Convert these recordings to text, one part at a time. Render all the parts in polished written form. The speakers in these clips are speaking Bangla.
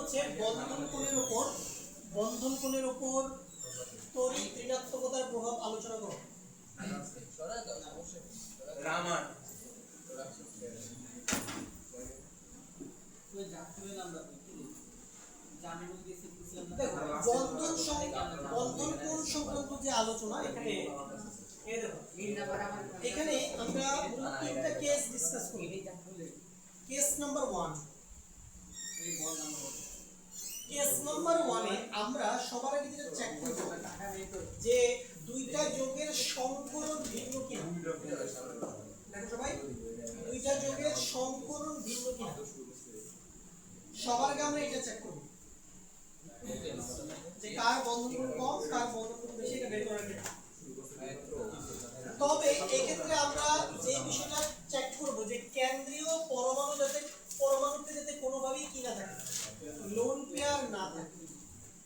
হচ্ছে বন্ধন কোণের উপর তড়িৎ ঋণাত্মকতার প্রভাব আলোচনা করো। রামার বন্ধন কোণ সংক্রান্ত যে আলোচনা এখানে এখানে আমরা তিনটা কেস ডিসকাস করি। কেস নাম্বার 1 এ আমরা সবার আগে যেটা চেক করব যে দুইটা যোগের সংকরণ ভিন্ন কিনা। দেখো সবাই, দুইটা যোগের সংকরণ ভিন্ন কিনা সবার আগে আমরা এটা চেক করব যে কার বন্ধন কোণ কম কার বন্ধন কোণ বেশি, এটা বের করার ক্ষেত্রে। তবে এই ক্ষেত্রে আমরা যে বিষয়টা চেক করব যে কেন্দ্রীয় পরমাণুতে যাতে কোনোভাবেই কি না থাকে, লোন পেয়ার না থাকে।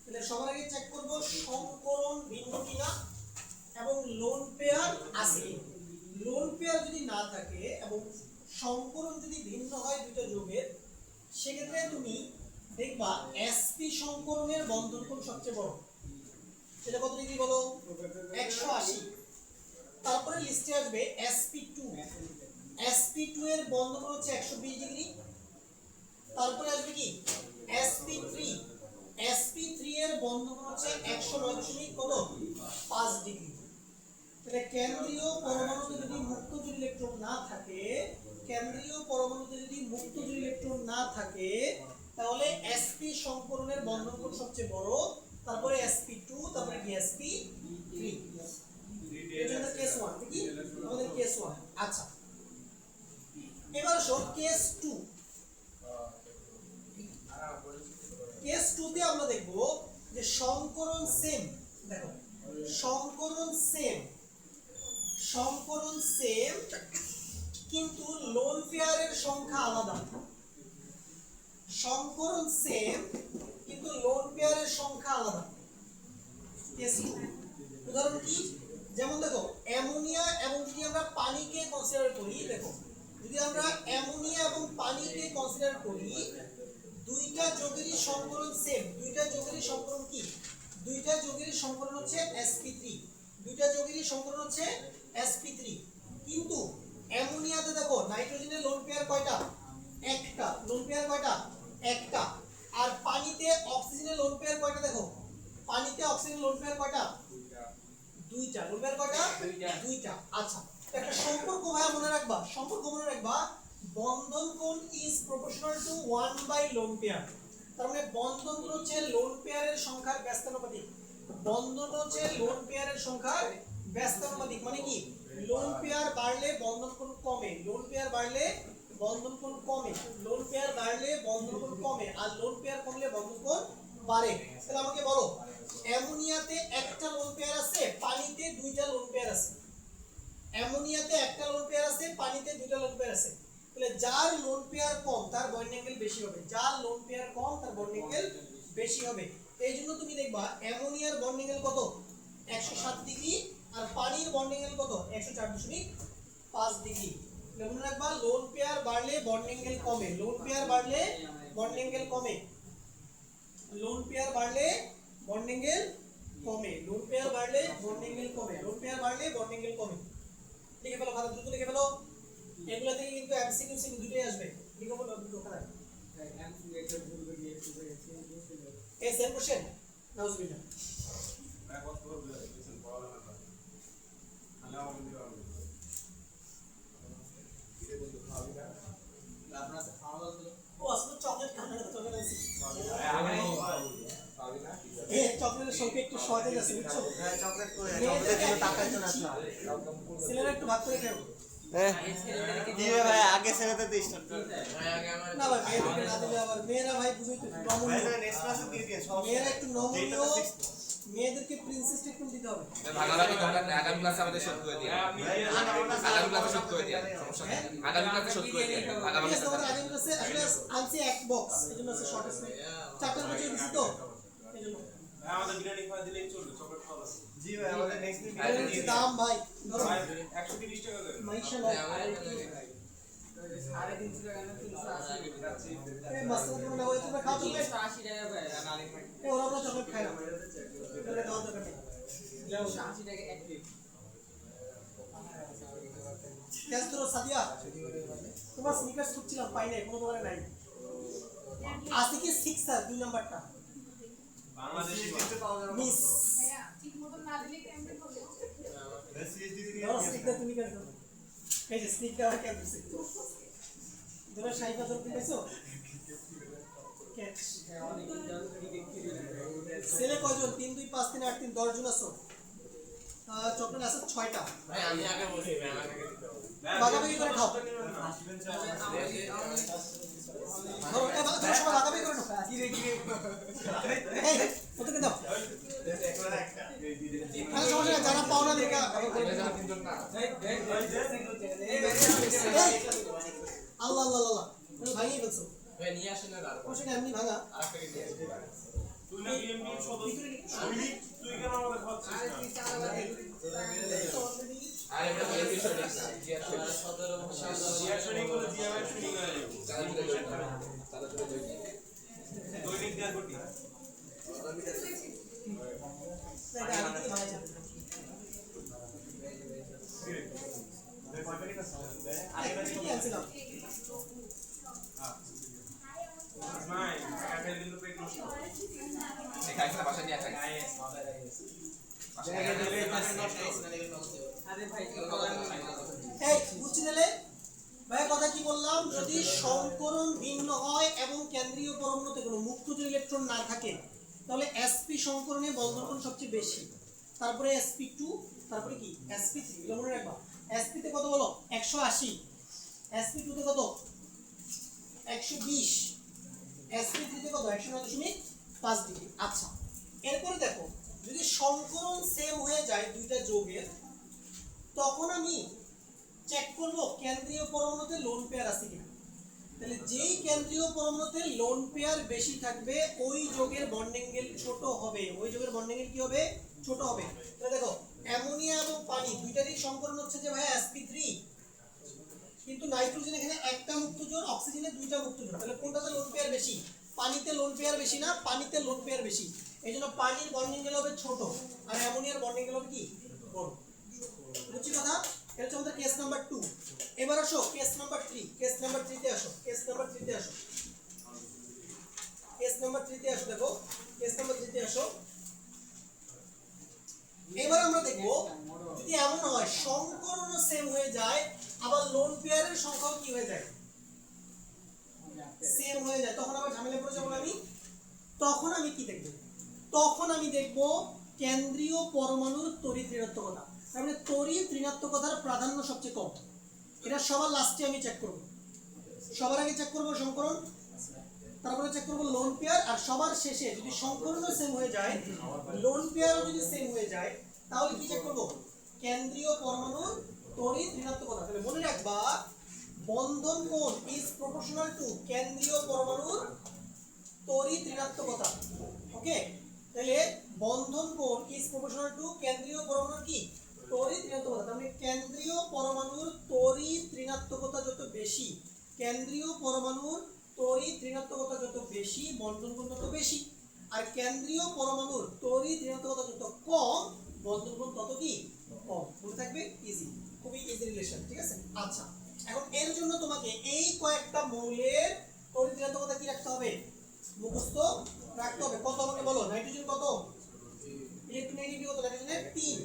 তাহলে সবার আগে চেক করব সংকরণ ভিন্ন কিনা এবং লোন পেয়ার আছে কিনা। লোন পেয়ার যদি না থাকে এবং সংকরণ যদি ভিন্ন হয় দুটো যোগের, সেক্ষেত্রে তুমি দেখবা sp সংকরণের বন্ধন কোণ সবচেয়ে বড়। সেটা কত ডিগ্রি বলো? 180। তারপরে লিস্টে আসবে sp2 এর বন্ধন কোণ হচ্ছে 120 ডিগ্রি। তারপরে আসবে কি sp3 এর বন্ধন কোণ হচ্ছে 109.5 ডিগ্রি। তাহলে কেন্দ্রীয় পরমাণুতে যদি মুক্ত জোড় ইলেকট্রন না থাকে তাহলে sp সংকরণের বন্ধন কোণ সবচেয়ে বড়, তারপরে sp2, তারপরে কি sp3। এটা কেস 1 ঠিক আমাদের কেস 1। আচ্ছা, এবার আসো কেস 2। কেস 2 তে আমরা দেখব যে সংকরণ সেম। দেখো সংকরণ সেম কিন্তু লোন পেয়ারের সংখ্যা আলাদা। সংকরণ সেম কিন্তু লোন পেয়ারের সংখ্যা আলাদা। কেস 2 উদাহরণ কি? যেমন দেখো অ্যামোনিয়া এবং যদি আমরা পানিকে কনসিডার করি, দেখো যদি আমরা অ্যামোনিয়া এবং পানিকে কনসিডার করি, দুইটা যোগেরই সংকরণ সেম। দুইটা যোগেরই সংকরণ কি? দুইটা যোগেরই সংকরণ হচ্ছে sp3। দুইটা যোগেরই সংকরণ হচ্ছে sp3। কিন্তু অ্যামোনিয়াতে দেখো নাইট্রোজেনের লোন পেয়ার কয়টা? একটা। লোন পেয়ার কয়টা? একটা। আর পানিতে অক্সিজেনের লোন পেয়ার কয়টা? দেখো পানিতে অক্সিজেনের লোন পেয়ার কয়টা? দুইটা। লোন পেয়ার কয়টা? দুইটা। আচ্ছা, একটা সম্পর্ক ভাই মনে রাখবা, বন্ধন কোণ is proportional to 1 by lone pair. তার মানে বন্ধন কোণ হচ্ছে লোন পেয়ারের সংখ্যার ব্যস্তানুপাতিক। বন্ধন হচ্ছে লোন পেয়ারের সংখ্যার ব্যস্তানুপাতিক। মানে কি? লোন পেয়ার বাড়লে বন্ধন কোণ কমে, লোন পেয়ার বাড়লে বন্ধন কোণ কমে, লোন পেয়ার বাড়লে বন্ধন কোণ কমে, আর লোন পেয়ার কমলে বন্ধন কোণ বাড়ে। তাহলে আমাকে বলো, অ্যামোনিয়াতে একটা লোন পেয়ার আছে, পানিতে দুইটা লোন পেয়ার আছে। অ্যামোনিয়াতে একটা লোন পেয়ার আছে, পানিতে দুইটা লোন পেয়ার আছে। তাহলে যার লোন পেয়ার কম তার বন্ড অ্যাঙ্গেল বেশি হবে, যার লোন পেয়ার কম তার বন্ড অ্যাঙ্গেল বেশি হবে। এই জন্য তুমি দেখবা অ্যামোনিয়ার বন্ড অ্যাঙ্গেল কত? 107 ডিগ্রি, আর পানির বন্ড অ্যাঙ্গেল কত? 104.5 ডিগ্রি। মনে রাখবা লোন পেয়ার বাড়লে বন্ড অ্যাঙ্গেল কমে, লোন পেয়ার বাড়লে বন্ড অ্যাঙ্গেল কমে, লোন পেয়ার বাড়লে বন্ড অ্যাঙ্গেল কমে, লোন পেয়ার বাড়লে বন্ড অ্যাঙ্গেল কমে, লোন পেয়ার বাড়লে বন্ড অ্যাঙ্গেল কমে। লিখে ফেলো, খাতা দ্রুত লিখে ফেলো। এগুলা থেকে কিন্তু এমসিকিউ সিকিউ দুটোই আসবে। লিখে ফেলো দুটো খাতা। এমসিকিউ একটা ভুল করে দিয়ে একটু এই সেম কোশ্চেন নাউজুবিল্লাহ। এক বছর পর লিসেন পড়ানো না আল্লাহ আমাদের দিবা এটা বন্ধু খাওয়াবি না আপনারা খাওয়া দাও। ও আসলে চকলেট খানা তো চলে গেছে খাওয়াবি না। এই চকলেটের সঙ্গে একটু শর্টেজ আছে বুঝছো? হ্যাঁ চকলেট করে চকলেটের জন্য টাকার জন্য আসলে ছেলেরা একটু ভাগ করে খাও। কি রে ভাই আগে ছেলেদের দিস না না ভাই, মেয়েদেরকে না দিলে আবার মেয়েরা ভাই বুঝই তো নমনীয়। নেক্সট ক্লাসে দিয়ে দিও সব মেয়েরা একটু নমনীয়, মেয়েদেরকে প্রিন্সেস ট্রিটমেন্ট দিতে হবে। ভাগাভাগি দরকার নেই, আগামী ক্লাসে আমাদের শোধ করে দিই। আগামী ক্লাসে শোধ করে দিই, সমস্যা নেই। আগামী ক্লাসে শোধ করে দিই। আগামী ক্লাসে আসলে আনছি এক বক্স, এজন্য আছে শর্টেজ নেই। চারটার বছর দিছি তো এজন্য আমাদের বিরিয়ানি খাওয়া দিলেই চলবে, চকলেট খাওয়া আছে। জি ভাই, আমাদের নেক্সট বিরিয়ানি দাম ভাই ধরো 130 টাকা করে মাইশাআল্লাহ। 350 টাকা না 380 এই মাস্টার তোমরা হয়ে তোমরা খাও চকলেট 80 টাকা ভাই এই ওরা আমরা চকলেট খাই না তাহলে খাওয়া দরকার নেই 80 টাকা এক প্লেট ক্যাশ ধরো সাদিয়া তোমার স্নিকার্স খুঁজছিলাম পাই নাই কোনো দোকানে নাই আছে কি 6 স্যার 2 নাম্বারটা বাংলাদেশি মিস ভাইয়া ঠিক মতো না দিলে কেমনে করবে ধরো স্নিকার তুমি কেন ধরো এই যে স্নিকার আর কেন দিছে ধরো সাইকেল ধরতে পেছো ক্যাচ ছেলে কয়জন 3 2 5 3 8 3 10 জন আছো চকলেট আছে 6টা ভাই আমি আগে বলছি ভাই আমাকে আগে দিতে হবে ভাগাভাগি করে খাও ধরো এ ধরো সবাই ভাগাভাগি করে নাও এই ওদেরকে দাও আরে সমস্যা নাই, যারা পাও না দেখে তিনজন না আল্লাহ আল্লাহ আল্লাহ ভাঙিয়ে ফেলছো ভাই নিয়ে আসেন না আর সমস্যা নেই, এমনি ভাঙা আরেকটা নিয়ে আসেন তুই না বিএমপি সদস্য তুই কেন আমাদের খাওয়াচ্ছিস না আর এটা বলে বিষয় না জিয়া জিয়া শুনি করে জিয়া ভাই শুনি করে চালা চলে যাই চালা চলে যাই দৈনিক দেওয়ার কোটি নাই টাকা খেলে কিন্তু পেট নষ্ট খাই না বাসা নিয়ে খাই বাসা নিয়ে দিলে পেট নষ্ট আরে ভাই এই বুঝছি দিলে ভাই কথা কি বললাম, যদি সংকরণ ভিন্ন হয় এবং কেন্দ্রীয় পরমাণুতে কোনো মুক্ত ইলেকট্রন না থাকে তাহলে sp সংকরণে বন্ধন কোণ সবচেয়ে বেশি, তারপরে sp2, তারপরে কি sp3, এটা মনে রাখবা। sp তে কত বলো 180, sp2 তে কত 120, sp3 তে কত 109.5 ডিগ্রি। আচ্ছা এরপরে দেখো যদি সংকরণ সেম হয়ে যায় দুইটা যৌগের, তখন আমি চেক করব কেন্দ্রীয় পরমাণুতে লোন পেয়ার আছে কিনা। তাহলে যেই কেন্দ্রীয় পরমাণুতে লোন পেয়ার বেশি থাকবে ওই যোগের বন্ড অ্যাঙ্গেল ছোট হবে, ওই যোগের বন্ড অ্যাঙ্গেল কি হবে, ছোট হবে। তাহলে দেখো অ্যামোনিয়া এবং পানি দুইটারই সংকরণ হচ্ছে যে ভাই sp3, কিন্তু নাইট্রোজেন এখানে একটা মুক্ত জোড়, অক্সিজেনে দুইটা মুক্ত জোড়, তাহলে কোনটাতে লোন পেয়ার বেশি, পানিতে লোন পেয়ার বেশি না, পানিতে লোন পেয়ার বেশি। এইজন্য পানির বন্ড অ্যাঙ্গেল হবে ছোট আর অ্যামোনিয়ার বন্ড অ্যাঙ্গেল হবে কি বড়। বুঝছি কথা? এটা হচ্ছে আমাদের কেস নাম্বার 2। এবার আসো কেস নাম্বার 3, কেস নাম্বার 3 তে আসো, কেস নাম্বার 3 তে আসো, কেস নাম্বার 3 তে আসো। দেখো কেস নাম্বার 3 তে আসো। এবার আমরা দেখব যদি এমন হয় সংকরণও সেম হয়ে যায় আবার লোন পেয়ারের সংখ্যাও কি হয়ে যায়, সেম হয়ে যায়, তখন আবার ঝামেলা পড়ে যাবো আমি। তখন আমি কি দেখব, তখন আমি দেখব কেন্দ্রীয় পরমাণুর তড়িৎ ঋণাত্মকতা। তার মানে তড়িৎ ঋণাত্মকতার প্রাধান্য সবচেয়ে কম। এটা সবার লাস্টে আমি চেক করব, সবার আগে চেক করব সংকরণ, তারপরে চেক করব লোন পেয়ার, আর সবার শেষে যদি সংকরণও সেম হয়ে যায় লোন পেয়ারও যদি সেম হয়ে যায় তাহলে কি চেক করব, কেন্দ্রীয় পরমাণুর তড়িৎ ঋণাত্মকতা। তাহলে মনে রাখবা বন্ধন কোণ ইজ প্রপোর্শনাল টু কেন্দ্রীয় পরমাণুর তড়িৎ ঋণাত্মকতা। ওকে, তাহলে বন্ধন কোণ ইজ প্রপোর্শনাল টু কেন্দ্রীয় পরমাণুর কি তড়িৎ ঋণাত্মকতা। তার মানে কেন্দ্রীয় পরমাণুর তড়িৎ ঋণাত্মকতা যত বেশি, কেন্দ্রীয় পরমাণুর তড়িৎ ঋণাত্মকতা যত বেশি বন্ধন কোণ তত বেশি, আর কেন্দ্রীয় পরমাণুর তড়িৎ ঋণাত্মকতা যত কম বন্ধন কোণ তত কি কম। মনে থাকবে, ইজি, খুবই ইজি রিলেশন, ঠিক আছে। আচ্ছা এখন এর জন্য তোমাকে এই কয়েকটা মৌলের তড়িৎ ঋণাত্মকতা কি রাখতে হবে, মুখস্থ রাখতে হবে। কত আমাকে বলো, নাইট্রোজেন কত, ইলেকট্রোনেগেটিভিটি কত, নাইট্রোজেনের 3,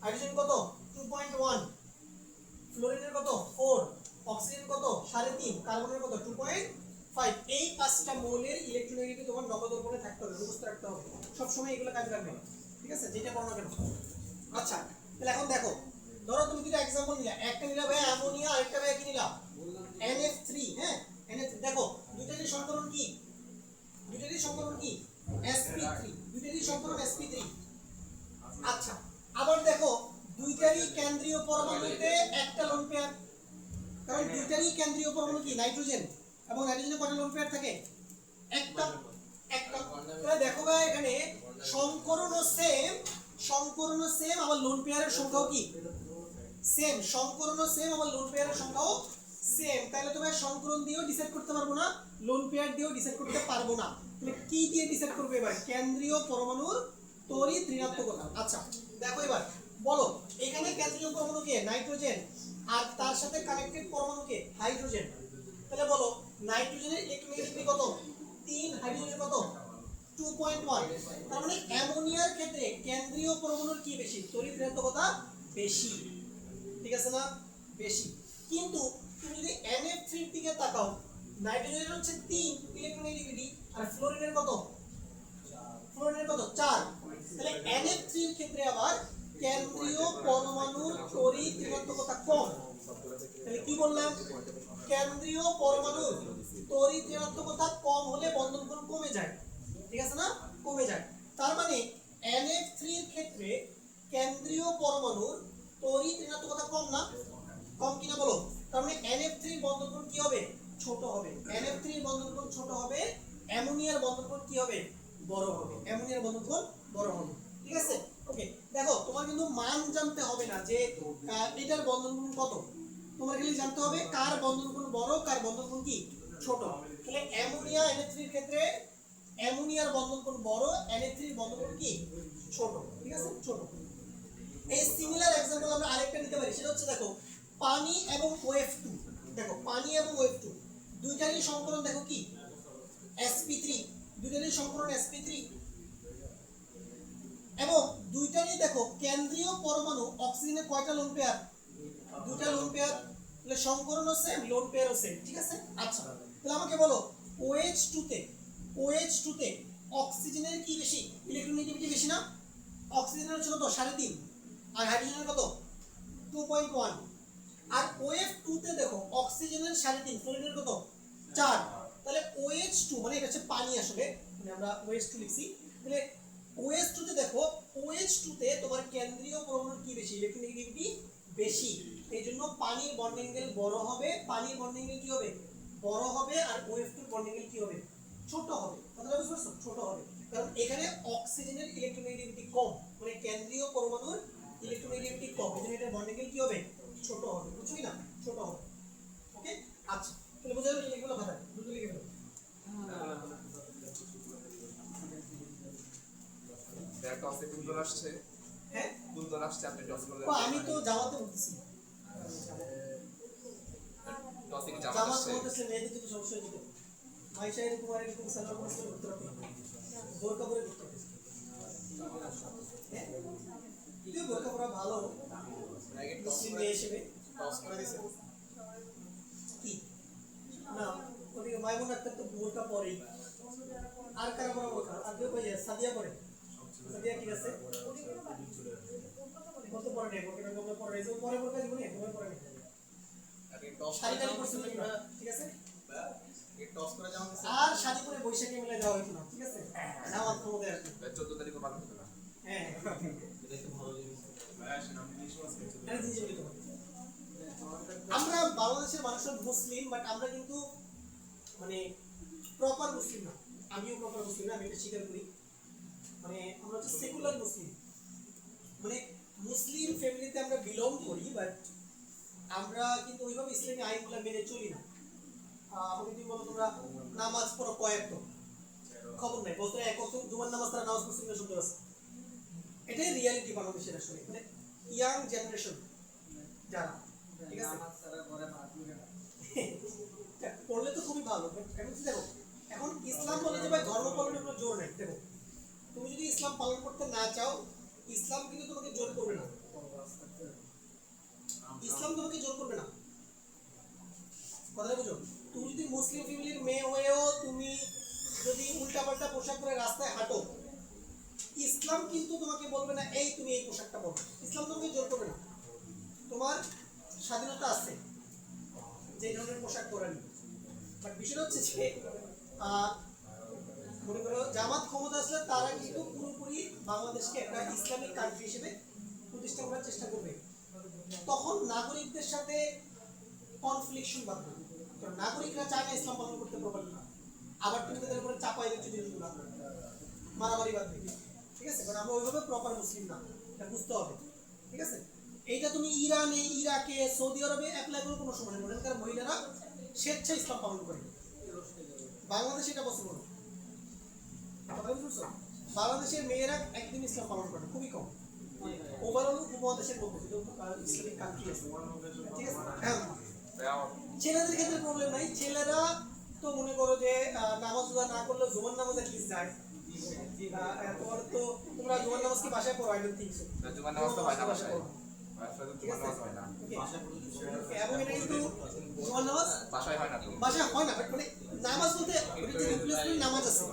হাইড্রোজেন কত 2.1, ফ্লোরিনের কত 4, অক্সিজেন কত 3.5, কার্বনের কত 2.5। এই পাঁচটা মৌলের ইলেকট্রোনেগেটিভিটি তোমার নগদর্পণে থাকতে হবে, মুখস্থ রাখতে হবে, সব সময় এগুলো কাজে লাগবে, ঠিক আছে, যেটা পড়ো না কেন। আচ্ছা তাহলে এখন দেখো, ধরো তুমি দুটো एग्जांपल নিলা, একটা নিলা ভাই অ্যামোনিয়া, আরেকটা ভাই কি নিলা NF3। হ্যাঁ NF3, দেখো দুইটারই সংকরণ কি, দুইটারই সংকরণ কি sp3, দুইটারই সংকরণ sp3। আচ্ছা আবার দেখো দুইটারই কেন্দ্রীয় পরমাণুতে একটা লোন পেয়ার, কারণ দুইটারই কেন্দ্রীয় পরমাণু কি নাইট্রোজেন, এবং নাইট্রোজেনে কয়টা লোন পেয়ার থাকে, একটা একটা। তাহলে দেখো ভাই এখানে সংকরণও সেম, সংকরণও সেম, আবার লোন পেয়ারের সংখ্যাও কি সেম, সংকরণও সেম আবার লোন পেয়ারের সংখ্যাও সেম, তাহলে তো ভাই সংকরণ দিয়েও ডিসাইড করতে পারবো না, লোন পেয়ার দিয়েও ডিসাইড করতে পারবো না। তাহলে কি দিয়ে ডিসাইড করবে এবার? কেন্দ্রীয় পরমাণুর তড়িৎ ঋণাত্মকতা। আচ্ছা দেখো এবার বলো, এখানে কেন্দ্রীয় পরমাণু কে? নাইট্রোজেন, আর তার সাথে কানেক্টেড পরমাণু কে? হাইড্রোজেন। তাহলে বলো নাইট্রোজেনের ইলেকট্রোনেগেটিভিটি কত? 3, হাইড্রোজেনের কত? 2.1। তার মানে অ্যামোনিয়ার ক্ষেত্রে কেন্দ্রীয় পরমাণুর কি বেশি? তড়িৎ ঋণাত্মকতা বেশি, ঠিক আছে না? বেশি। কিন্তু তুমি যদি NF3 এর দিকে তাকাও, নাইট্রোজেনের হচ্ছে 3 ইলেকট্রোনেগেটিভিটি, আর ফ্লোরিনের কত? ফ্লোরিনের কত? 4। তাহলে NF3 এর ক্ষেত্রে আবার কেন্দ্রীয় পরমাণুর তড়িৎ ঋণাত্মকতা কম। তাহলে কি বললাম? কেন্দ্রীয় পরমাণুর তড়িৎ ঋণাত্মকতা কম হলে বন্ধন কোণ কমে যায়, ঠিক আছে না? কমে যায়। তার মানে NF3 এর ক্ষেত্রে কেন্দ্রীয় পরমাণুর তড়িৎ ঋণাত্মকতা কম না? কম কিনা বলো? তার মানে NF3 এর বন্ধন কোণ কি হবে? ছোট হবে। NF3 এর বন্ধন কোণ ছোট হবে, অ্যামোনিয়ার বন্ধন কোণ কি হবে? বড় হবে। অ্যামোনিয়ার বন্ধন কোণ বড় হবে, ঠিক আছে? ওকে, দেখো তোমার কিন্তু মান জানতে হবে না যে এটার বন্ধন কোণ কত, তোমার খালি জানতে হবে কার বন্ধন কোণ বড়, কার বন্ধন কোণ কি ছোট। তাহলে অ্যামোনিয়া NH3 এর ক্ষেত্রে অ্যামোনিয়ার বন্ধন কোণ বড়, NH3 এর বন্ধন কোণ কি ছোট, ঠিক আছে? ছোট। এই সিমিলার एग्जांपल আমরা আরেকটা নিতে পারি, সেটা হচ্ছে দেখো পানি এবং OF2। দেখো পানি এবং OF2 দুইটারই সংকরণ দেখো কি? sp3, দুইটারই সংকরণ sp3, এবং দুইটারই দেখো কেন্দ্রীয় পরমাণু অক্সিজেনের কয়টা লোন পেয়ার? দুইটা লোন পেয়ার। তাহলে সংকরণও সেম, লোন পেয়ারও সেম, ঠিক আছে? আচ্ছা তাহলে আমাকে বলো OH2 তে অক্সিজেনের কি বেশি? ইলেকট্রোনেগেটিভিটি বেশি না? অক্সিজেনের হচ্ছে কত? 3.5, আর হাইড্রোজেনের কত? 2.1। আর OF2 তে দেখো অক্সিজেনের 3.5, ফ্লোরিনের কত? 4। তাহলে OH2 মানে এটা হচ্ছে পানি, আসলে মানে আমরা OH2 লিখছি। তাহলে OH2 তে দেখো, OH2 তে তোমার কেন্দ্রীয় পরমাণুর কি বেশি? ইলেকট্রোনেগেটিভিটি বেশি। এইজন্য পানির বন্ড অ্যাঙ্গেল বড় হবে, পানির বন্ড অ্যাঙ্গেল কি হবে? বড় হবে, আর OF2 এর বন্ড অ্যাঙ্গেল কি হবে? ছোট হবে। কথাটা বুঝতে পারছো? ছোট হবে, কারণ এখানে অক্সিজেনের ইলেকট্রোনেগেটিভিটি কম, মানে কেন্দ্রীয় পরমাণুর ইলেকট্রোনেগেটিভিটি কম, এজন্য এটার বন্ড অ্যাঙ্গেল কি হবে? ছোট হবে। বুঝছো কি না? ছোট হবে। ওকে, আচ্ছা তাহলে বুঝা গেল? লিখে ফেলো খাতায়, দ্রুত লিখে ফেলো। টসে কুন্দন আসছে, হ্যাঁ কুন্দন আসছে, আপনি টস করলেন। আমি তো জামাতে বলতেছি, টসে কি জামাত জামাত আসছে? বলতেছে মেয়েদের জন্য সমস্যা হয়ে যেত। মাইশা এরকম আর এরকম সালোয়ার কামিজ পরে ঘুরতে পারবে, বোরকা পরে ঘুরতে পারবে। হ্যাঁ তুই বোরকা পরা ভালো মুসলিম মেয়ে হিসেবে। টস করে দিছে। কি না, ওদিকে মাইমুন আক্তার তো বোরকা পরেই। আর কারা পরা বোরকা? আর কেউ কই যায়? সাদিয়া পরে। সাদিয়া ঠিক আছে, কত পরে নেই বোরকা? কত পরে নেই? পরে বোরকা জীবনে তোমার পরে নেই। আপনি টস শাড়ি টাড়ি পরছেন নাকি না? ঠিক আছে। এই টস করে জামাত আছে। আর শাড়ি পরে বৈশাখী মেলায় যাওয়া হইতো না, ঠিক আছে? জামাত তোমাদের আর কি। 14 তারিখে পালন হবে না। হ্যাঁ হ্যাঁ জি জি জি। আমরা বাংলাদেশের মানুষ মুসলিম, বাট আমরা কিন্তু মানে প্রপার মুসলিম না। আমিও প্রপার মুসলিম না, আমি এটা স্বীকার করি। মানে আমরা হচ্ছে সেকুলার মুসলিম, মানে মুসলিম ফ্যামিলিতে আমরা বিলং করি, বাট আমরা কিন্তু ওইভাবে ইসলামী আইনগুলো মেনে চলি না। আমাকে তুমি বলো তোমরা নামাজ পড়ো কয়েক, তো খবর নাই, বলতে এক ওয়াক্ত জুমার নামাজ তারা নামাজ পড়ছে কিনা শুনতে পাচ্ছি। এটাই রিয়ালিটি বাংলাদেশের, আসলে মানে ইয়াং জেনারেশন যারা, ঠিক আছে? নামাজ ছাড়া ঘরে ভাত মিলে না। পড়লে তো খুবই ভালো, বাট এখন কি দেখো, এখন ইসলাম বলে যে ভাই ধর্ম পালনের কোনো জোর নাই। দেখো তুমি যদি ইসলাম পালন করতে না চাও, ইসলাম কিন্তু তোমাকে জোর করবে না। ইসলাম তোমাকে জোর করবে না, কথা বুঝো? তুমি যদি মুসলিম ফ্যামিলির মেয়ে হয়েও তুমি যদি উল্টাপাল্টা পোশাক পরে রাস্তায় হাঁটো, ইসলাম কিন্তু তোমাকে বলবে না এই তুমি এই পোশাকটা পরো। ইসলাম তোমাকে জোর করবে না, তোমার স্বাধীনতা আছে যে ধরনের পোশাক পরা নিয়ে। বাট বিষয়টা হচ্ছে যে মনে করো জামাত ক্ষমতা আসলে তারা কিন্তু পুরোপুরি বাংলাদেশকে একটা ইসলামিক কান্ট্রি হিসেবে প্রতিষ্ঠা করার চেষ্টা করবে। তখন নাগরিকদের সাথে কনফ্লিকশন বাড়বে, কারণ নাগরিকরা চায় না ইসলাম পালন করতে প্রপারলি। আবার তুমি তাদের উপরে চাপাই দিচ্ছ জিনিসগুলো, মারামারি বাড়বে, ঠিক আছে? কারণ আমরা ওইভাবে প্রপার মুসলিম না, এটা বুঝতে হবে, ঠিক আছে? এইটা তুমি ইরানে, ইরাকে, সৌদি আরবে অ্যাপ্লাই করে কোনো সমস্যা নেই, কারণ মহিলারা স্বেচ্ছায় ইসলাম পালন করে। বাংলাদেশে এটা পসিবল না। কথা বুঝছো? বাংলাদেশের মেয়েরা একদিন ইসলাম পালন করে, খুবই কম। ওভারঅল উপমহাদেশের মধ্যে যেটা ইসলামিক কান্ট্রি আছে, ঠিক আছে। ছেলেদের ক্ষেত্রে প্রবলেম নাই, ছেলেরা তো মনে করো যে নামাজ রোজা না করলে জুমার নামাজ অ্যাটলিস্ট যায়। তোমার তো তোমরা জুমার নামাজ কি বাসায় পড়ো? I don't think so. জুমার নামাজ তো হয় না বাসায়। জুমার নামাজ হয় না। এবং এটা কিন্তু জুমার নামাজ বাসায় হয় না তো। বাসায় হয় না, বাট মানে নামাজ বলতে ওটা যে রিপ্লেসমেন্ট নামাজ আছে,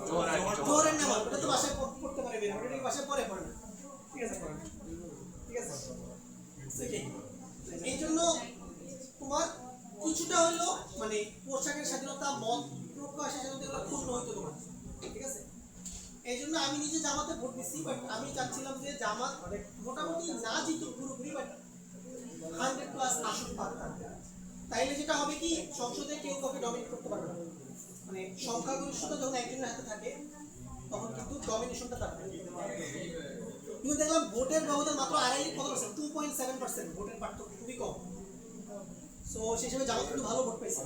জোহরের নামাজ, ওটা তো বাসায় পড়তে পারে বের, ওটা কি বাসায় পড়ে না, ঠিক আছে, পড়ে না, ঠিক আছে। সেটাই এই জন্য তোমার কিছুটা হলো মানে পোশাকের স্বাধীনতা, মত প্রকাশের স্বাধীনতা এগুলো ক্ষুণ্ণ হইতো তোমার, ঠিক আছে। এই জন্য আমি নিজে জামাতে ভোট দিচ্ছি, বাট আমি চাচ্ছিলাম যে জামাত মানে মোটামুটি না জিতুক পুরোপুরি, বাট 100+ আসন পাবে। তাইলে যেটা হবে কি, সংসদে কেউ কাউকে ডমিনেট করতে পারবে না, মানে সংখ্যাগরিষ্ঠতা যখন একজনের হাতে থাকে তখন কিন্তু ডমিনেশনটা থাকবে। কিন্তু দেখলাম ভোটের ব্যবধান মাত্র 2.7% ভোটের পার্থক্য, খুবই কম। সো সেই হিসেবে জামাত কিন্তু ভালো ভোট পাইছে।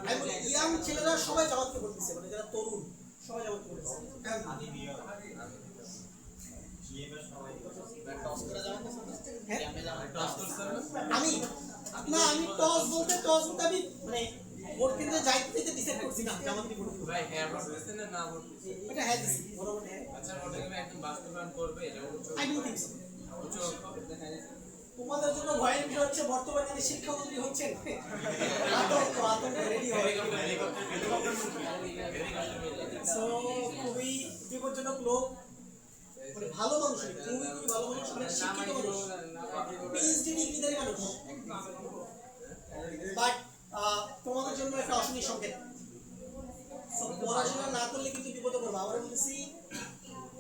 আমি বলি ইয়াং ছেলেরা সবাই জামাতকে ভোট দিচ্ছে, মানে যারা তরুণ সবাই জামাতকে ভোট দিচ্ছে। আমি আমি টস বলতে আমি মানে ভোট কেন্দ্রে যাইতে ডিসাইড করছি না জামাতকে ভোট দিব। ভাই হ্যাঁ ভোট দিছেন না না ভোট দিছেন? এটা হ্যাঁ দিছি, বরাবর হ্যাঁ। আচ্ছা ভোট কি একদম বাস্তবায়ন করবে এটা আই ডোন্ট থিংক সো। দেখা যাচ্ছে তোমাদের জন্য ভয়ের বিষয় হচ্ছে বর্তমানে যিনি শিক্ষামন্ত্রী হচ্ছেন আতঙ্ক রেডি হয়। সো খুবই বিপজ্জনক লোক, মানে ভালো মানুষ, খুবই ভালো মানুষ, অনেক শিক্ষিত মানুষ, পিএইচডি ডিগ্রিধারী মানুষ, বাট তোমাদের জন্য একটা অশনি সংকেত। পড়াশোনা না করলে কিন্তু বিপদে পড়বা। আবার বলছি,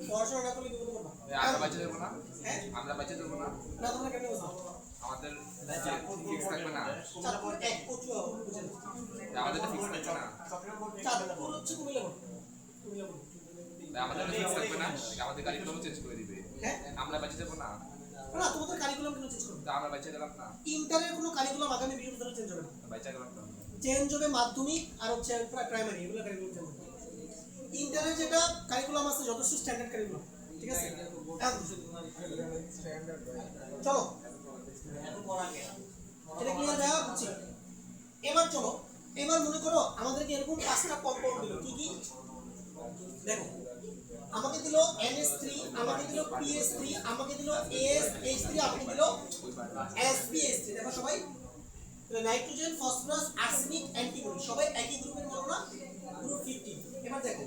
পড়াশোনা না করলে বিপদে পড়বা। আমরা বাচ্চা দেবো না, হ্যাঁ আমরা বাচ্চা দেবো না, না, তোমরা কেন বলছো? আমাদের ফিক্স থাকবে না, চাঁদপুর এক কচুয়া বুঝেন, আমাদের তো ফিক্স থাকবে না, চাঁদপুর হচ্ছে কুমিল্লা বোর্ড, কুমিল্লা বোর্ড। আমাদের তো ফিক্স থাকবে না, আমাদের কারিকুলাম চেঞ্জ করে দিবে। হ্যাঁ আমরা বাচ্চা দেবো না, না, তোমাদের কারিকুলাম কেন চেঞ্জ করবে? তা আমরা বাচ্চা গেলাম না, ইন্টারের কোনো কারিকুলাম আগামী 20 বছরে চেঞ্জ হবে না। বাচ্চা গেলাম না। চেঞ্জ হবে মাধ্যমিক আর হচ্ছে প্রাইমারি, এগুলো কারিকুলাম চেঞ্জ হবে। ইন্টারের যেটা কারিকুলাম আছে যথেষ্ট স্ট্যান্ডার্ড কারিকুলাম, ঠিক আছে। চলো এটা ক্লিয়ার দেওয়া বুঝছি। এবার চলো, এবার মনে করো আমাদেরকে এরকম 5টা কম্পাউন্ড দিল, কি কি দেখো। আমাকে দিল NH3, আমাকে দিল PS3, আমাকে দিল ASH3, আমাকে দিল SbH3। দেখো সবাই নাইট্রোজেন, ফসফরাস, আর্সেনিক, অ্যান্টিমনি সবাই একই গ্রুপের মতো না, গ্রুপ 50। এবার দেখো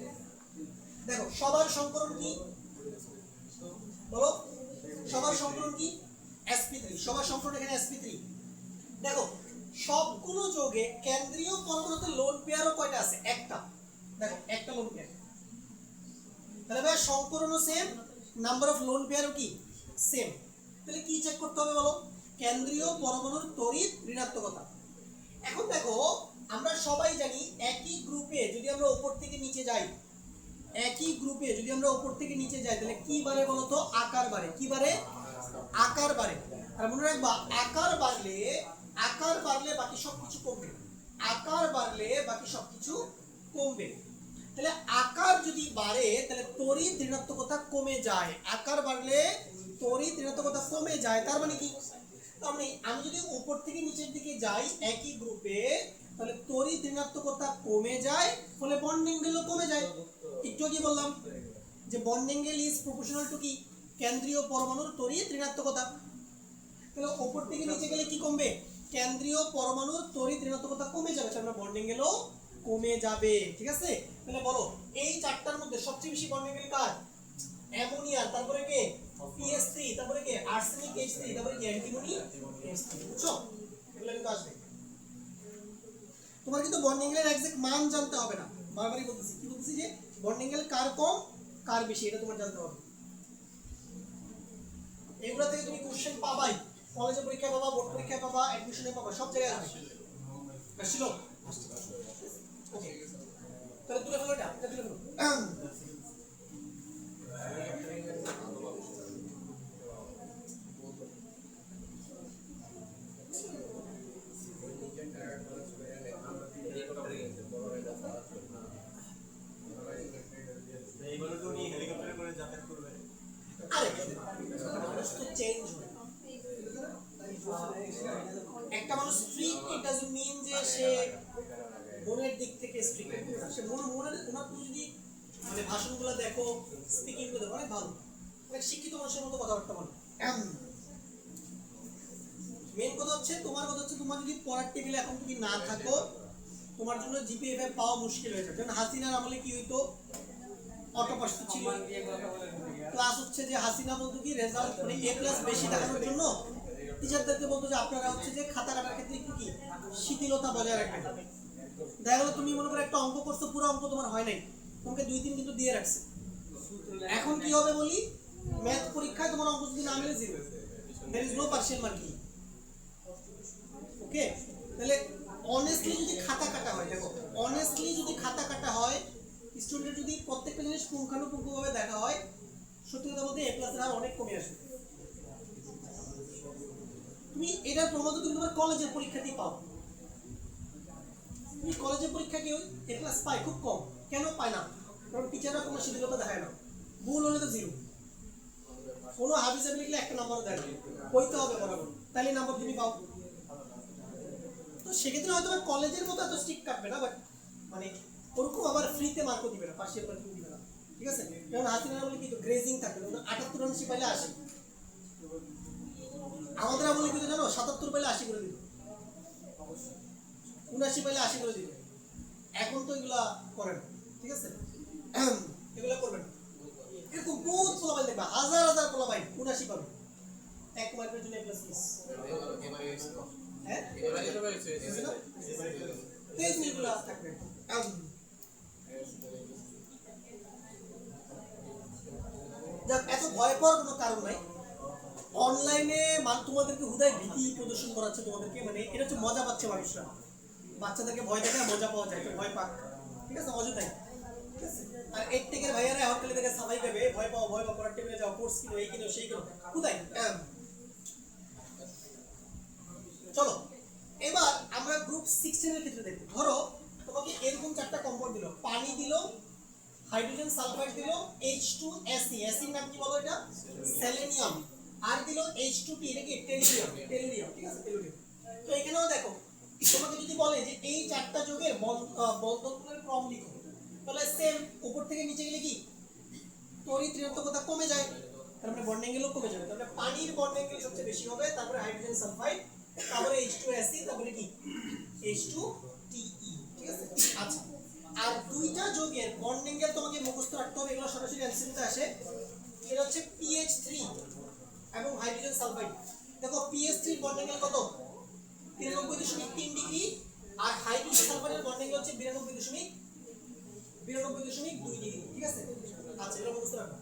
দেখো সবার সংকরণ কি বলো, সবার সংকরণ কি? sp3, সবার সংকরণ এখানে sp3। দেখো সবগুলো যোগে কেন্দ্রীয় পরমাণুতে লোন পেয়ারও কয়টা আছে? একটা। দেখো একটা লোন পেয়ার, তাহলে ভাই সংকরণও সেম, নাম্বার অফ লোন পেয়ারও কি সেম। তাহলে কি চেক করতে হবে বলো? কেন্দ্রীয় পরমাণুর তড়িৎ ঋণাত্মকতা। এখন দেখো আমরা সবাই জানি একই গ্রুপে যদি আমরা উপর থেকে নিচে যাই, একই গ্রুপে যদি আমরা উপর থেকে নিচে যাই তাহলে কি বাড়ে বলতো? আকার বাড়ে। কি বাড়ে? আকার বাড়ে। আর মনে রাখবা আকার বাড়লে বাকি সবকিছু কমবে, আকার বাড়লে বাকি সবকিছু কমবে। তাহলে আকার যদি বাড়ে তাহলে তড়িৎ ঋণাত্মকতা কমে যায়। আকার বাড়লে তড়িৎ ঋণাত্মকতা কমে যায়, তার মানে কি? তার মানে আমি যদি উপর থেকে নিচের দিকে যাই একই গ্রুপে তাহলে তড়িৎ ঋণাত্মকতা কমে যায়, ফলে বন্ড অ্যাঙ্গেলও কমে যায়। একটু আগে বললাম যে bond angle is proportional two কি? কেন্দ্রীয় পরমাণুর তড়িৎ ঋণাত্মকতা। তাহলে উপর থেকে নিচে গেলে কি কমবে? কেন্দ্রীয় পরমাণুর তড়িৎ ঋণাত্মকতা কমে যাবে, তার মানে বন্ড অ্যাঙ্গেলও কমে যাবে। ঠিক আছে, তাহলে বলো এই চারটার মধ্যে সবচেয়ে বেশি বন্ড অ্যাঙ্গেল কার? অ্যামোনিয়ার, তারপরে কে? PS3, তারপরে কে? আর্সেনিক H3, তারপরে কি? Antimony H3। বুঝছো? এগুলো কিন্তু আসবে। তোমার কিন্তু বন্ড অ্যাঙ্গেলের এক্সাক্ট মান জানতে হবে না, বারবারই বলতেছি। কি বলতেছি যে বন্ড অ্যাঙ্গেল কার কম কার বেশি এটা তোমার জানতে হবে। এগুলা থেকে তুমি কোশ্চেন পাবাই, কলেজে পরীক্ষা পাবা, বোর্ড পরীক্ষা পাবা, অ্যাডমিশনে পাবা, সব জায়গায় আসবে। আসছিল ওকে, তাহলে তুলে ফেলো এটা তুলে ফেলো। সে মনের দিক থেকে স্ট্রিক্ট, সে মনের ওনার তুমি যদি মানে ভাষণগুলো দেখো, স্পিকিং গুলো দেখো, অনেক ভালো, অনেক শিক্ষিত মানুষের মতো কথাবার্তা বলে। মেন কথা হচ্ছে তোমার যদি পড়ার টেবিলে এখন তুমি না থাকো, তোমার জন্য জিপিএফ পাওয়া মুশকিল হয়ে যাবে। যেমন হাসিনার আমলে কি হইতো, অটো পাস ছিল, ক্লাস হচ্ছে যে হাসিনা বলতো কি রেজাল্ট মানে এ প্লাস বেশি দেখানোর জন্য টিচারদেরকে বলতো যে আপনারা হচ্ছে যে খাতা কাটার ক্ষেত্রে একটু কি শিথিলতা বজায় রাখবেন। দেখা গেলো তুমি মনে করো একটা অঙ্ক করছো, পুরো অঙ্ক তোমার হয় নাই, তোমাকে 2-3 কিন্তু দিয়ে রাখছে। এখন কি হবে বলি, ম্যাথ পরীক্ষায় তোমার অঙ্ক যদি না মিলে 0, there is no partial marking। ওকে, তাহলে অনেস্টলি যদি খাতা কাটা হয়, দেখো অনেস্টলি যদি খাতা কাটা হয়, স্টুডেন্ট যদি প্রত্যেকটা জিনিস পুঙ্খানুপুঙ্খভাবে দেখা হয়, সত্যি কথা বলতে এ প্লাসের হার অনেক কমে আসবে। তুমি এটার প্রমাণ তুমি তোমার কলেজের পরীক্ষাতেই পাও। তুমি কলেজের পরীক্ষা কেউ এ প্লাস পায় খুব কম। কেন পায় না? কারণ টিচাররা কোনো শিথিলতা দেখায় না। ভুল হলে তো 0, কোনো হাবিজাবি লিখলে একটা নাম্বারও দেয় না, কইতে হবে বরাবর, তাহলে নাম্বার তুমি পাও। তো সেক্ষেত্রে হয়তো কলেজের মতো এত স্ট্রিক্ট কাটবে না, বাট মানে ওরকম আবার ফ্রিতে মার্কও দিবে না, পার্সিয়াল মার্কিং দিবে না, ঠিক আছে? যেমন হাসিনা বলে কিন্তু গ্রেজিং থাকবে, 78 রানসি পাইলে 80, আমাদের আমলে কিন্তু জানো 77 পাইলে 80 করে দিত, 79 পাইলে 80 করে দিত। এখন তো এগুলা করে না, ঠিক আছে? এগুলা করবে না। এরকম বহুত পোলাপাইন দেখবা, হাজার হাজার পোলাপাইন 79 পাবে, 1 মার্কের জন্য প্লাস মিস। হ্যাঁ, তেজ নিগুলা থাকবে। এত ভয় পাওয়ার কোনো কারণ নাই। অনলাইনে তোমাদেরকে হুদায় ভীতি প্রদর্শন করাচ্ছে তোমাদেরকে, মানে এটা হচ্ছে মজা পাচ্ছে মানুষরা, বাচ্চাদেরকে ভয় দেখে মজা পাওয়া যায়, ভয় পাক, ঠিক আছে? অযথাই, ঠিক আছে? আর এর থেকে ভাইয়ারা এখন খালি দেখে সবাই দেবে ভয় পাও পড়ার টেবিলে যাও, কোর্স কিনো, এই কিনো সেই কিনো, হুদায়। চলো এবার আমরা গ্রুপ 16 এর ক্ষেত্রে দেখব। ধরো তোমাকে এরকম 4টা কম্পাউন্ড দিল, পানি দিল, হাইড্রোজেন সালফাইড দিল, H2SE, এর নাম কি বলো এটা? সেলেনিয়াম। আর দিল H2T, এটা কি টেলুরিয়াম, ঠিক আছে? টেলুরিয়াম। তো এখানেও দেখো তোমাকে যদি বলে যে এই 4টা যৌগের বন্ধনগুলোর ক্রম লিখো, তাহলে সেম উপর থেকে নিচে গেলে কি তড়িৎ ঋণাত্মকতা কমে যায়, তার মানে বন্ড অ্যাঙ্গেলও কমে যাবে। তাহলে পানির বন্ড অ্যাঙ্গেল সবচেয়ে বেশি হবে, তারপরে হাইড্রোজেন সালফাইড, তারপরে H2SE, তারপরে কি H2TE, ঠিক আছে? আচ্ছা, আর দুইটা যৌগের বন্ড অ্যাঙ্গেল তোমাকে মুখস্থ রাখতে হবে, এগুলো সরাসরি এমসিকিউতে আসে। এটা হচ্ছে PH3 এবং হাইড্রোজেন সালফাইড। দেখো PH3 এর বন্ড অ্যাঙ্গেল কত? 93.3 ডিগ্রি, আর হাইড্রোজেন সালফাইডের বন্ড অ্যাঙ্গেল হচ্ছে 92.2 ডিগ্রি, ঠিক আছে? আচ্ছা, এটা মুখস্থ রাখো।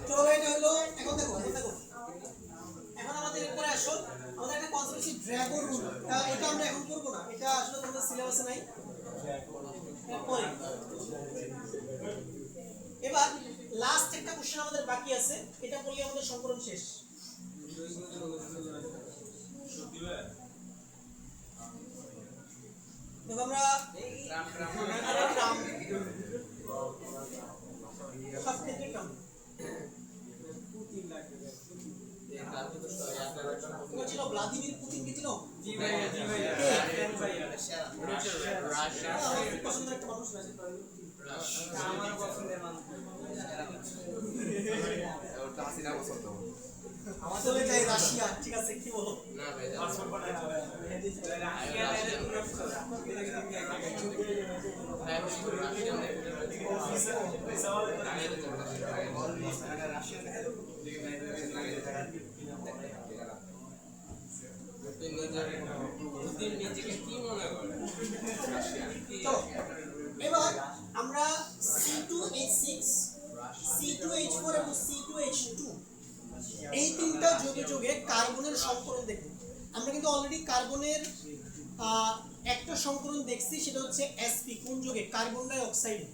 চলো এটা হলো, এখন দেখো এখন আমাদের এরপরে আসো, আমাদের একটা কনসেপ্ট আছে ড্র্যাগন রুল। এটা আমরা এখন করব না, এটা আসলে তোমাদের সিলেবাসে নাই। এরপরে এবার লাস্ট একটা কোশ্চেন আমাদের বাকি আছে, এটা বললে আমাদের সংকলন শেষ। দেখো আমরা ভ্লাদিমির পুতিনকে চিনো? জি ভাই, জি ভাই। কে? রাশিয়া। আমার খুব পছন্দের একটা মানুষ রাজীব ভাই। আমার পছন্দের মানুষ। ওটা হাসিনা পছন্দ। চলে যাই রাশিয়া, ঠিক আছে কি বলো? না ভাই, পাসপোর্ট পাঠায় চলে আসবে। তুই নিজেকে কি মনে করে? চলো এবার আমরা C2H6 C2H4 এবং C2H2 এই তিনটা যোগে যোগে কার্বনের সংকরণ দেখব। আমরা কিন্তু অলরেডি কার্বনের একটা সংকরণ দেখছি, সেটা হচ্ছে sp কোন যোগে? কার্বন ডাই অক্সাইডে,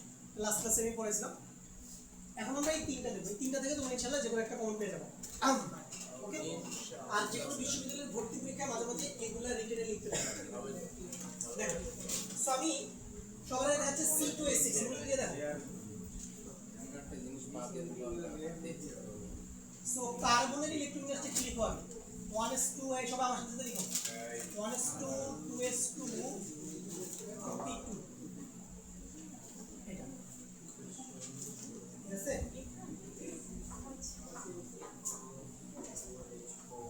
লাস্ট ক্লাসে আমি পড়াইছিলাম। এখন আমরা এই তিনটা দেখব, এই তিনটা থেকে তোমরা ইনশাআল্লাহ যে কোনো একটা কমন পেয়ে যাবে। ওকে, আর যে কোনো বিশ্ববিদ্যালয়ের ভর্তি পরীক্ষায় মাঝে মাঝে এগুলা রিটেনে লিখতে হবে। দেখো, সো আমি সবার আগে আছে C2H6 এগুলো দিয়ে দেখো। একটা জিনিস বাদ দিয়ে দিলাম। সো কার্বনের ইলেকট্রন নেগেটিভ কি লিখো আমি 1s2 এই সবাই আমার সাথে লিখো 1s2 2s2 P2 এটা ঠিক আছে।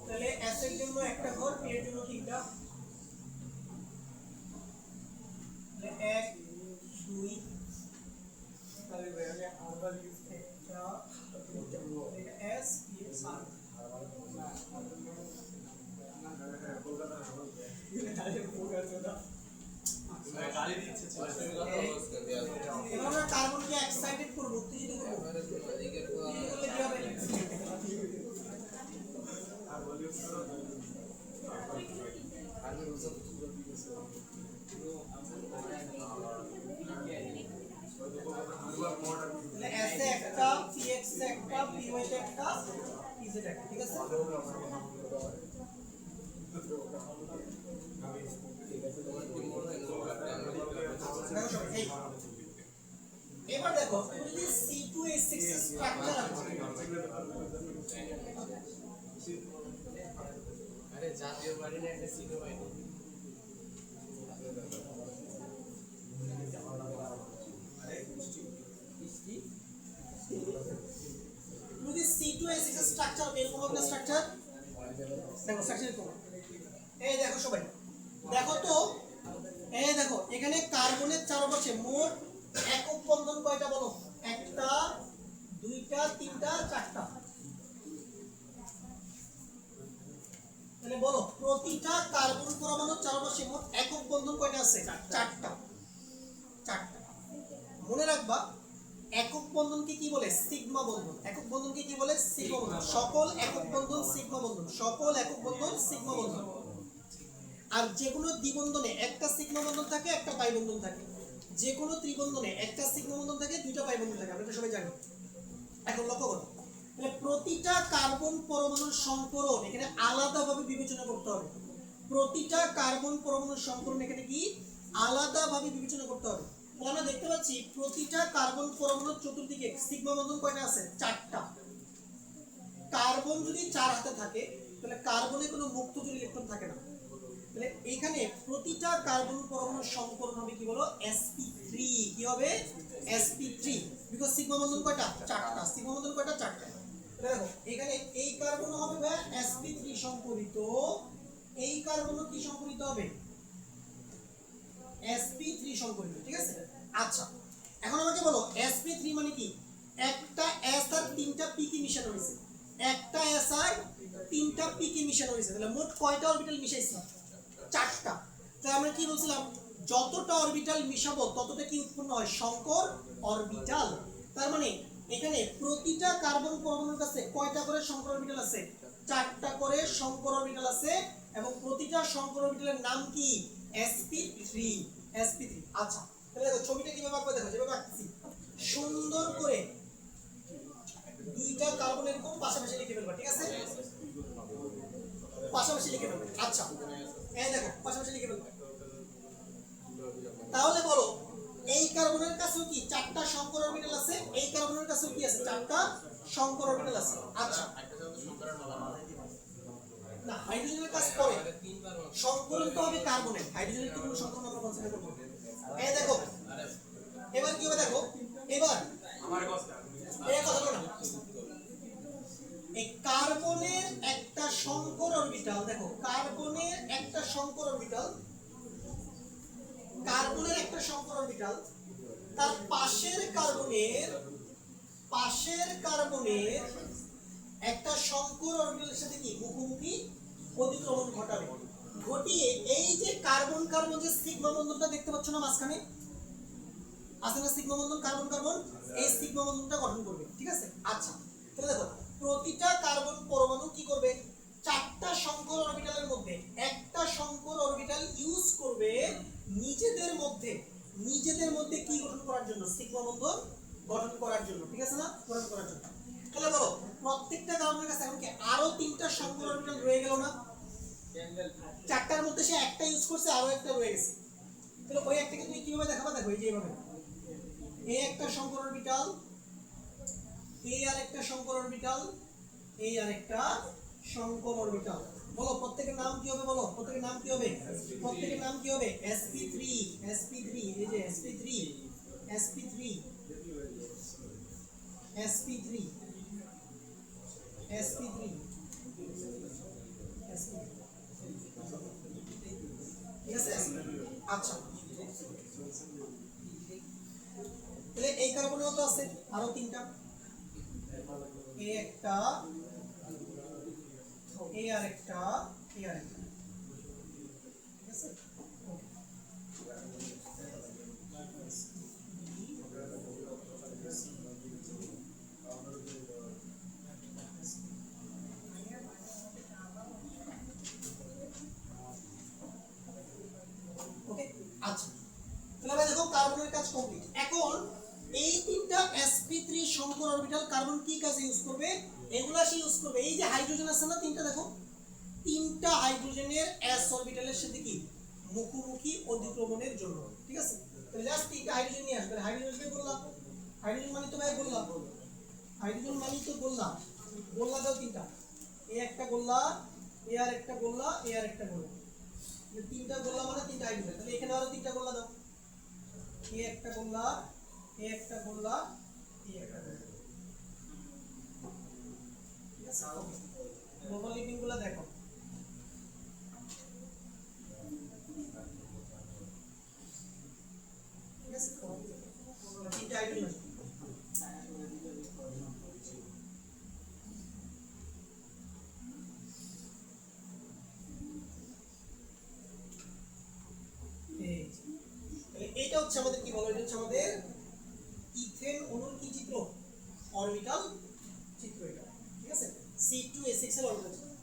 তাহলে s এর জন্য একটা ঘর, p এর জন্য তিনটা, তাহলে 1 2 তাহলে ভাই আমি আবার লিখছি একটা এটা s p s r গালি দিচ্ছে ছেলে। এবার আমরা কার্বনকে এক্সাইটেড করব, উত্তেজিত করব। উত্তেজিত করলে কি হবে? তাহলে S এ একটা, PX এ একটা, PY তে একটা, PZ এ একটা, ঠিক আছে? দেখো সবাই, এই। এবার দেখো তুমি যদি C2H6 এর স্ট্রাকচার আঁকো, আরে জাতীয় বাড়ি না একটা সিনো বাড়ি। যদি C2H6 এর স্ট্রাকচার এরকম একটা স্ট্রাকচার, দেখো স্ট্রাকচার করো। এই দেখো সবাই, দেখো তো, এই দেখো এখানে কার্বনের চারপাশে মোট একক বন্ধন কয়টা বলো? একটা, দুইটা, তিনটা, চারটা। তাহলে বলো প্রতিটা কার্বন পরমাণুর চারপাশে মোট একক বন্ধন কয়টা আছে? চারটা। চারটা। মনে রাখবা একক বন্ধনকে কি বলে? সিগমা বন্ধন। একক বন্ধনকে কি বলে? সিগমা বন্ধন। সকল একক বন্ধন সিগমা বন্ধন, সকল একক বন্ধন সিগমা বন্ধন। আর যে কোনো দ্বিবন্ধনে একটা সিগমা বন্ধন থাকে, একটা পাই বন্ধন থাকে। যে কোনো ত্রিবন্ধনে একটা সিগমা বন্ধন থাকে, দুইটা পাই বন্ধন থাকে, আমরা সবাই জানি। এখন লক্ষ্য করো, তাহলে প্রতিটা কার্বন পরমাণুর সংকরণ এখানে আলাদাভাবে বিবেচনা করতে হবে। প্রতিটা কার্বন পরমাণুর সংকরণ এখানে কি আলাদাভাবে বিবেচনা করতে হবে। তাহলে আমরা দেখতে পাচ্ছি প্রতিটা কার্বন পরমাণুর চতুর্দিকে সিগমা বন্ধন কয়টা আছে? চারটা। কার্বন যদি চার হাতে থাকে তাহলে কার্বনে কোনো মুক্ত জোড় ইলেকট্রন থাকে না। তাহলে এখানে প্রতিটা কার্বন পরমাণুর সংকরণ হবে কি বলো? sp3। কি হবে? sp3, বিকজ সিগমা বন্ধন কয়টা? চারটা। সিগমা বন্ধন কয়টা? চারটা। দেখো এখানে এই কার্বন হবে ভাই sp3 সংকরিত, এই কার্বনও কি সংকরিত হবে? sp3 সংকরিত, ঠিক আছে? আচ্ছা এখন আমাকে বলো sp3 মানে কি? একটা s আর তিনটা p কি মিশানো হয়েছে? একটা s আর তিনটা p কি মিশানো হয়েছে। তাহলে মোট কয়টা অরবিটাল মিশাইছি? চারটা। তাহলে আমরা কি বলছিলাম? যতটা অরবিটাল মিশাবো ততটা কি উৎপন্ন হয়? সংকর অরবিটাল। তার মানে এখানে প্রতিটা কার্বন পরমাণুর কাছে কয়টা করে সংকর অরবিটাল আছে? চারটা করে সংকর অরবিটাল আছে, এবং প্রতিটা সংকর অরবিটালের নাম কি? sp3। sp3। আচ্ছা তাহলে দেখো ছবিটা কিভাবে আঁকবো, দেখো যেভাবে আঁকছি সুন্দর করে দুইটা কার্বন এরকম পাশাপাশি লিখে ফেলবা, ঠিক আছে? পাশাপাশি লিখে ফেলবা। আচ্ছা এই দেখো পাশাপাশি লিখে ফেলবা। তাহলে বলো এই কার্বনের কাছেও কি চারটা সংকর অরবিটাল আছে? এই কার্বনের কাছেও কি আছে? চারটা সংকর অরবিটাল আছে। আচ্ছা না হাইড্রোজেনের কাজ পরে, আমাদের তিনবার মনে হয়। সংকরণ তো হবে কার্বনের, হাইড্রোজেনের তো কোনো সংকরণ আমরা কনসিডার করব না। এই দেখো এবার কি হবে দেখো, এবার আমার কথা এই কথা বলো না, এই কার্বনের একটা সংকর অরবিটাল, দেখো কার্বনের একটা সংকর অরবিটাল, কার্বনের একটা সংকর অরবিটাল তার পাশের কার্বনের একটা সংকর অরবিটালের সাথে কি মুখোমুখি অতিক্রমণ ঘটাবে, ঘটিয়ে এই যে কার্বন কার্বন যে সিগমা বন্ধনটা দেখতে পাচ্ছ না মাঝখানে আছে না সিগমা বন্ধন, কার্বন কার্বন, এই সিগমা বন্ধনটা গঠন করবে, ঠিক আছে। আচ্ছা তাহলে দেখো প্রতিটা কার্বন পরমাণু কি করবে, চারটা সংকর অরবিটালের মধ্যে একটা সংকর অরবিটাল ইউজ করবে নিজেদের মধ্যে কি গঠন করার জন্য, সিগমা বন্ধন গঠন করার জন্য, ঠিক আছে না, গঠন করার জন্য। তাহলে বলো প্রত্যেকটা কার্বনের কাছে এখন কি আরো তিনটা সংকর অরবিটাল রয়ে গেল না, চারটার মধ্যে সে একটা ইউজ করছে, আরো একটা রয়ে গেছে। তাহলে ওই একটাকে তুমি কিভাবে দেখাবা, দেখো এই যে এইভাবে এ একটা সংকর অরবিটাল, এই আর একটা সংকর অরবিটাল, এই আর একটা সংকর অরবিটাল। বলো প্রত্যেকের নাম কি হবে, বলো প্রত্যেকের নাম কি হবে, প্রত্যেকের নাম কি হবে, sp3 sp3, এই যে sp3 sp3 sp3 sp3 ঠিক আছে। আচ্ছা তাহলে এই কার্বনেও তো আছে আরো তিনটা, এই একটা, এই আর একটা, এই আর একটা, ঠিক আছে। ওকে আচ্ছা তাহলে আমরা দেখো কার্বনের কাজ কমপ্লিট। এখন এই তিনটা sp3 সংকর অরবিটাল কার্বন কি কাজে ইউজ করবে, এগুলা সে ইউজ করবে এই যে হাইড্রোজেন আছে না তিনটা, দেখো তিনটা হাইড্রোজেনের s অরবিটালের সাথে কি মুখোমুখি অতিক্রমণের জন্য, ঠিক আছে। তাহলে জাস্ট তিনটা হাইড্রোজেন নিয়ে আসবে, হাইড্রোজেন আসবে বললাম, হাইড্রোজেন মানে তো ভাই বললাম, হাইড্রোজেন মানে তো বললাম, গোল্লা দাও তিনটা, এই একটা গোল্লা, এই আর একটা গোল্লা, এই আর একটা গোল্লা, তিনটা গোল্লা মানে তিনটা হাইড্রোজেন। তাহলে এখানে আরো তিনটা গোল্লা দাও, এই একটা গোল্লা, এই একটা গোল্লা, এই একটা গোল্লা, ঠিক আছে। গ্লোবাল লিভিং গুলো দেখো, ঠিক আছে, তিনটা হাইড্রোজেন। এইটা হচ্ছে আমাদের কি বলো, এটা হচ্ছে আমাদের ইথেন অণুর কি চিত্র, অরবিটাল চিত্র এটা, ঠিক আছে। C2H6 এর অরবিটাল চিত্র।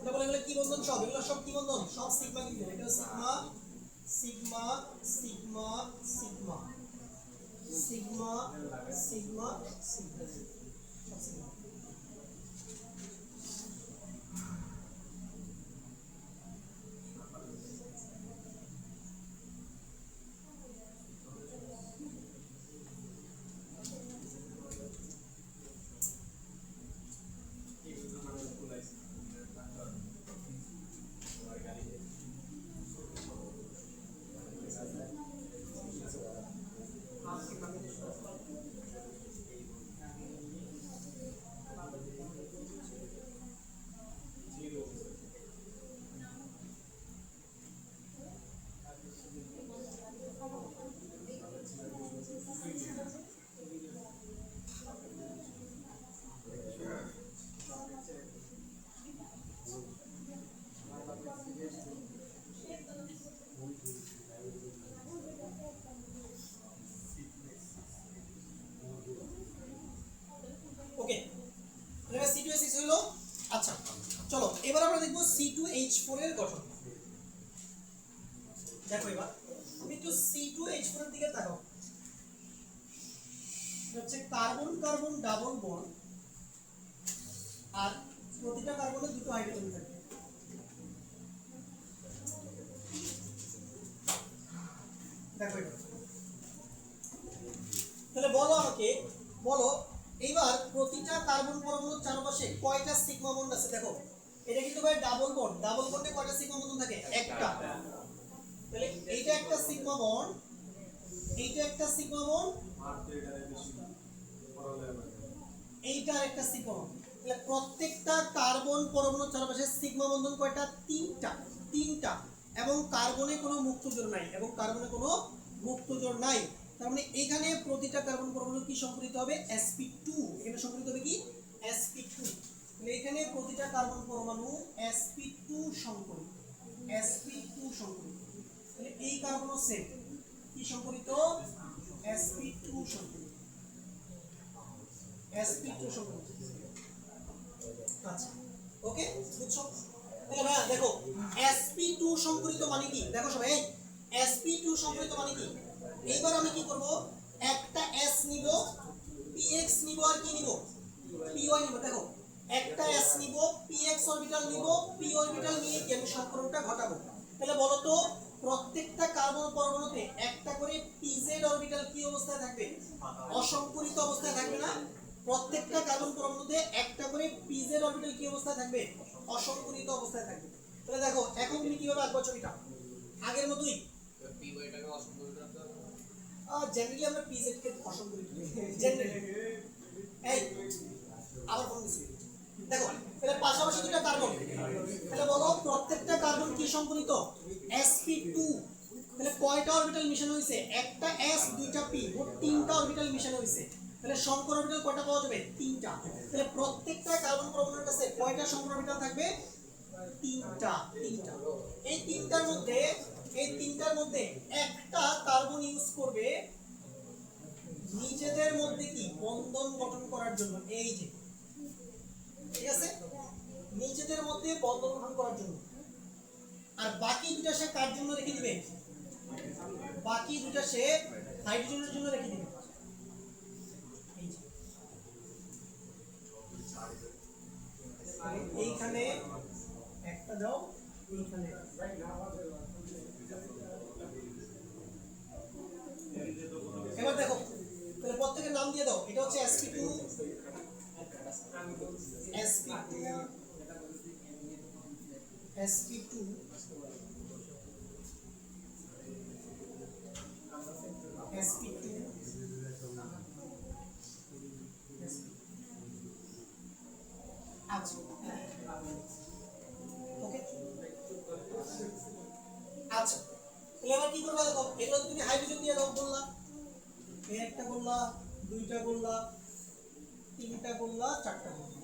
এটা বলে গেলে কি বন্ধন, সব এগুলো সব কি বন্ধন, সব সিগমা কি বলে, এটা sigma sigma sigma sigma sigma sigma sigma সব সিগমা। ওকে এটা C2H6 হলো। আচ্ছা চলো এবার আমরা দেখব C2H4 এর গঠন। দেখো এবার তুমি একটু C2H4 এর দিকে তাকাও, এটা হচ্ছে কার্বন কার্বন ডাবল বন্ড, আর প্রতিটা কার্বনে দুটো হাইড্রোজেন থাকে। দেখো এটা, তাহলে বলো আমাকে, বলো এইবার প্রতিটা কার্বন পরমাণুর চারপাশে কয়টা সিগমা বন্ড আছে দেখো। এটা কিন্তু ভাই ডাবল বন্ড। ডাবল বন্ডে কয়টা সিগমা বন্ধন থাকে? একটা। তাহলে এইটা একটা সিগমা বন্ড, এইটা একটা সিগমা বন্ড, এইটা একটা সিগমা বন্ড। তাহলে প্রত্যেকটা কার্বন পরমাণুর চারপাশে সিগমা বন্ধন কয়টা? তিনটা। তিনটা। এবং কার্বনে কোনো মুক্ত জোড় নাই, এবং কার্বনে কোনো মুক্ত জোড় নাই। তার মানে এখানে প্রতিটা কার্বন পরমাণু কি সংকরিত হবে? sp2। এখানে সংকরিত হবে কি? sp2। তাহলে এখানে প্রতিটা কার্বন পরমাণু sp2 সংকরিত, sp2 সংকরিত। তাহলে এই কার্বনও সেম কি সংকরিত? sp2 সংকরিত, sp2 সংকরিত। আচ্ছা ওকে, বুঝছো? তাহলে ভাইয়া দেখো sp2 সংকরিত মানে কি? দেখো সবাই এই sp2 সংকরিত মানে কি? এইবার আমি কি করব? একটা s নিব, px নিব, আর কি নিব? py নিব। দেখো একটা s নিব, px অরবিটাল নিব, p অরবিটাল নিয়ে কি আমি সংকরণটা ঘটাবো। তাহলে বলো তো প্রত্যেকটা কার্বন পরমাণুতে একটা করে pz অরবিটাল কি অবস্থায় থাকবে? অসংকরিত অবস্থায় থাকবে না? প্রত্যেকটা কার্বন পরমাণুতে একটা করে pz অরবিটাল কি অবস্থায় থাকবে? অসংকরিত অবস্থায় থাকবে। তাহলে দেখো এখন তুমি কিভাবে আঁকবা ছবিটা? আগের মতোই পি ওয়াইটাকে অসংকরিত করতে হবে। জেনারেলি আমরা pz কে অসংকরিত করি জেনারেলি। এই আবার কোন দিছি? দেখো তাহলে পাশাপাশি দুটো কার্বন, তাহলে বলো প্রত্যেকটা কার্বন কি সংকরিত? sp2। তাহলে কয়টা অরবিটাল মিশন হইছে? একটা s, দুইটা p, মোট তিনটা অরবিটাল মিশন হইছে। তাহলে সংকর অরবিটাল কয়টা পাওয়া যাবে? তিনটা। তাহলে প্রত্যেকটা কার্বন পরমাণুর কাছে কয়টা সংকর অরবিটাল থাকবে? তিনটা। তিনটা। এই তিনটার মধ্যে একটা কার্বন ইউজ করবে নিজেদের মধ্যে কি বন্ধন গঠন করার জন্য। এই যে ঠিক আছে, নিজেদের মধ্যে বন্ধন গঠন করার জন্য। আর বাকি দুটা সে কার জন্য রেখে দিবে? বাকি দুটা সে হাইড্রোজেনের জন্য রেখে দিবে। এই যে। এইখানে একটা দাও, এইখানে এবার দেখো তাহলে প্রত্যেকের নাম দিয়ে দাও। এটা হচ্ছে sp2, sp2, sp2, sp2, আচ্ছা ওকে। আচ্ছা তাহলে এবার কি করবে দেখো, এগুলো তুমি হাইড্রোজেন দিয়ে দাও। বললা একটা বললা, দুইটা বললা, তিনটা বললা, চারটা বললা।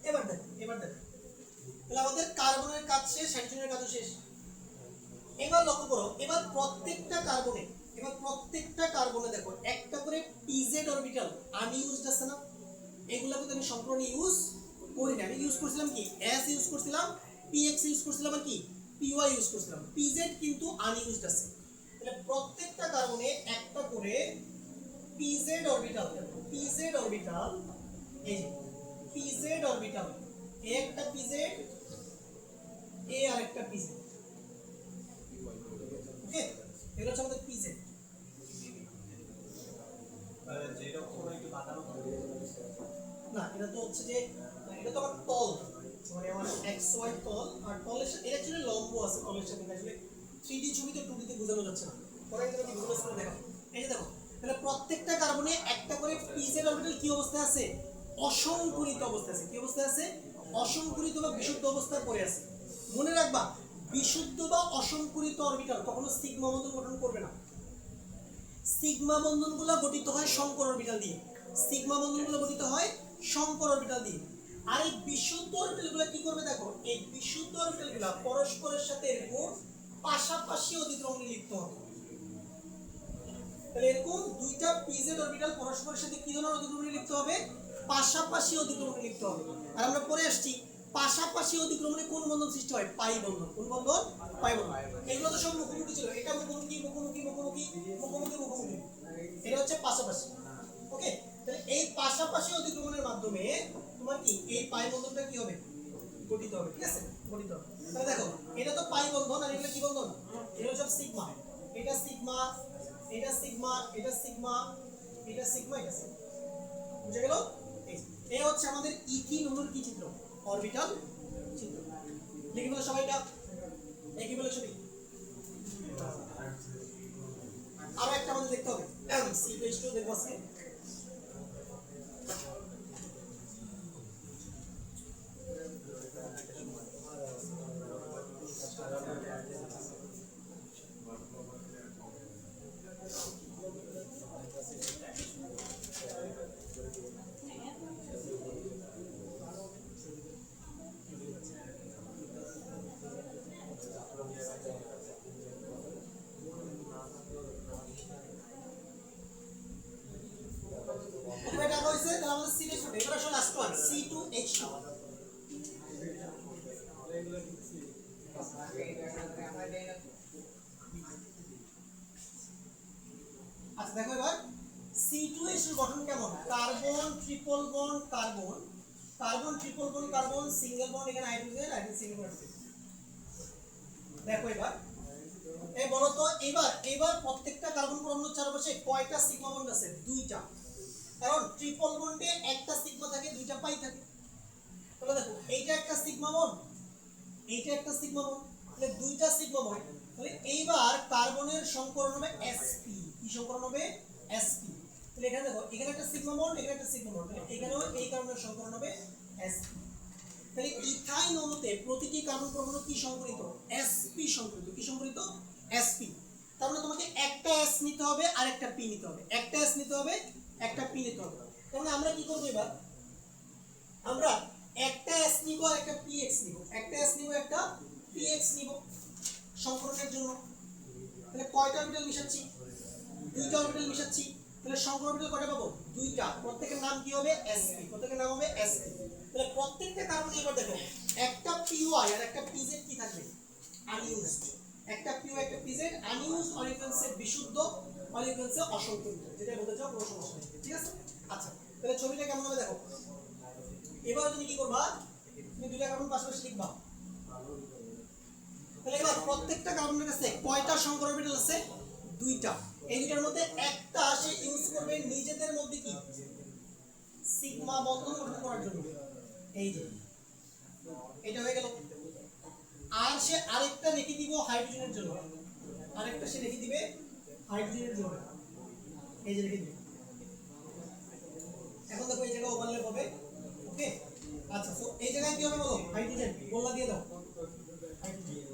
এবার দেখো তাহলে আমাদের কার্বনের কাজ শেষ, হাইড্রোজেনের কাজ শেষ। এবার লক্ষ্য করো, এবার প্রত্যেকটা কার্বনে দেখো একটা করে pz অরবিটাল আনইউজড আছে না? এগুলোকে তো আমি সম্পূর্ণ ইউজ করি না। আমি ইউজ করছিলাম কি? s ইউজ করছিলাম, px ইউজ করছিলাম, আর কি py ইউজ করছিলাম। pz কিন্তু আনইউজড আছে। তাহলে প্রত্যেকটা কার্বনে একটা করে pz অরবিটাল, pz অরবিটাল, এই যে pz অরবিটাল, এ একটা pz, এ আরেকটা pz। ওকে, এগুলো হচ্ছে আমাদের pz। যেটা কোনো একটু বাঁকানো হবে না এটা তো হচ্ছে যে এটা তো আমার তল, মানে আমার xy তল, আর তলের সাথে এটা অ্যাকচুয়ালি লম্ব আছে তলের সাথে। আসলে 3D ছবিতে 2D তে বোঝানো যাচ্ছে না। পরে আমি তোমাকে ভিজুয়ালাইজ করে দেখাবো। এই যে দেখো তাহলে প্রত্যেকটা কার্বনে একটা করে pz অরবিটাল কি অবস্থায় আছে? অসংকরিত অবস্থায় আছে। কি অবস্থায় আছে? অসংকরিত বা বিশুদ্ধ অবস্থায় পড়ে আছে। মনে রাখবা বিশুদ্ধ বা অসংকরিত অরবিটাল কখনো সিগমা বন্ধন গঠন করবে না। সিগমা বন্ধনগুলো গঠিত হয় সংকর অরবিটাল দিয়ে। সিগমা বন্ধনগুলো গঠিত হয় সংকর অরবিটাল দিয়ে। আর এই বিশুদ্ধ অরবিটালগুলো কি করবে দেখো, এই বিশুদ্ধ অরবিটালগুলো পরস্পরের সাথে এরকম পাশাপাশি অধিক্রমণে লিপ্ত হবে। তাহলে এরকম দুইটা pz অরবিটাল পরস্পরের সাথে কি ধরনের অধিক্রমণে লিপ্ত হবে? পাশাপাশি অধিক্রমণে লিপ্ত হবে। আর আমরা পরে আসছি পাশাপাশি অতিক্রমণে কোন বন্ধন সৃষ্টি হয়? পাই বন্ধন। কোন বন্ধন? পাই বন্ধন। এগুলো তো সব মুখোমুখি ছিল, এটা মুখোমুখি মুখোমুখি মুখোমুখি মুখোমুখি মুখোমুখি, এটা হচ্ছে পাশাপাশি। ওকে, তাহলে এই পাশাপাশি অতিক্রমণের মাধ্যমে তোমার কি এই পাই বন্ধনটা কি হবে? গঠিত হবে। ঠিক আছে, গঠিত হবে। তাহলে দেখো এটা তো পাই বন্ধন, আর এগুলো কি বন্ধন? এগুলো সব সিগমা। এটা সিগমা, এটা সিগমা, এটা সিগমা, এটা সিগমা, এটা সিগমা। বুঝে গেল? এই হচ্ছে আমাদের ইথিন অণুর কি চিত্র? অরবিটাল চিত্র। লিখে ফেলো সবাই, এটা লিখে ফেলো সবাই। আরো একটা আমাদের দেখতে হবে, C/2 দেখবো আজকে। এটা হইছে, তাহলে আমাদের C/2, এবার আসলে লাস্ট ওয়ান C2H2। আচ্ছা দেখো এবার C2H2 গঠন কেমন? Carbon triple bond carbon, carbon triple bond carbon, single bond এখানে হাইড্রোজেন, হাইড্রোজেন সিঙ্গেল বন্ড। দেখো এবার এই বলো তো, এবার প্রত্যেকটা কার্বন পরমাণুর চারপাশে কয়টা সিগমা বন্ড আছে? দুইটা। কারণ ট্রিপল বন্ডে একটা সিগমা থাকে, দুইটা পাই থাকে। তাহলে দেখো এইটা একটা সিগমা বন্ড, এইটা একটা সিগমা বন্ড, তাহলে দুইটা সিগমা বন্ড। তাহলে এইবার কার্বনের সংকরণ হবে sp। কি সংকরণ হবে? sp। তাহলে এখানে দেখো, এখানে একটা সিগমা বন্ড, এখানে একটা সিগমা বন্ড, তাহলে এখানেও এই কার্বনের সংকরণ হবে sp। তাহলে ইথাইন অণুতে প্রতিটি কার্বন পরমাণু কি সংকরিত? sp সংকরিত। কি সংকরিত? sp। তার মানে তোমাকে একটা s নিতে হবে আর একটা p নিতে হবে, একটা s নিতে হবে একটা p নিতে হবে। তার মানে আমরা কি করব এবার? আমরা একটা s নিব আর একটা px নিব, একটা s নিব একটা px নিব সংকরণের জন্য। তাহলে কয়টা অরবিটাল মিশাচ্ছি? দুইটা অরবিটাল মিশাচ্ছি। তাহলে সংকর অরবিটাল কয়টা পাবো? দুইটা। প্রত্যেকটার নাম কি হবে? sp। প্রত্যেকটার নাম হবে sp। তাহলে প্রত্যেকটা কার্বনে এবার দেখো একটা py আর একটা pz কি থাকবে? আনইউজড। একটা py একটা pz আনইউজড, অলিগনসে বিশুদ্ধ, অলিগনসে অসংকরিত, যেটা বলতে চাও কোনো সমস্যা নেই। ঠিক আছে? আচ্ছা তাহলে ছবিটা কেমন হবে দেখো। এবার তুমি কি করবা? তুমি দুইটা কার্বন পাশাপাশি লিখবা। তাহলে এবার প্রত্যেকটা কার্বনের কাছে কয়টা সংকর অরবিটাল আছে? দুইটা। এই দুইটার মধ্যে একটা সে ইউজ করবে নিজেদের মধ্যে কি সিগমা বন্ধন গঠন করার জন্য। এই যে এটা হয়ে গেল। আর সে আরেকটা রেখে দিব হাইড্রোজেনের জন্য, আরেকটা সে রেখে দিবে হাইড্রোজেনের জন্য। এই যে রেখে দিবে। এখন দেখো এই জায়গায় ওভারল্যাপ হবে। ওকে, আচ্ছা সো এই জায়গায় কি হবে বলো? হাইড্রোজেন গোলা দিয়ে দাও। হাইড্রোজেন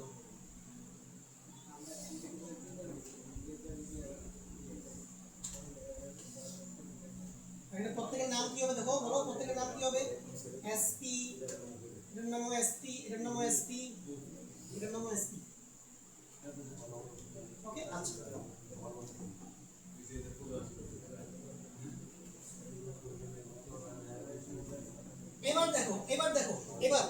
এখানে প্রত্যেকের নাম কি হবে দেখো, বলো প্রত্যেকের নাম কি হবে? sp, এটার নাম হবে sp, এটার নাম হবে sp, এটার নাম হবে sp। ওকে, আচ্ছা এবার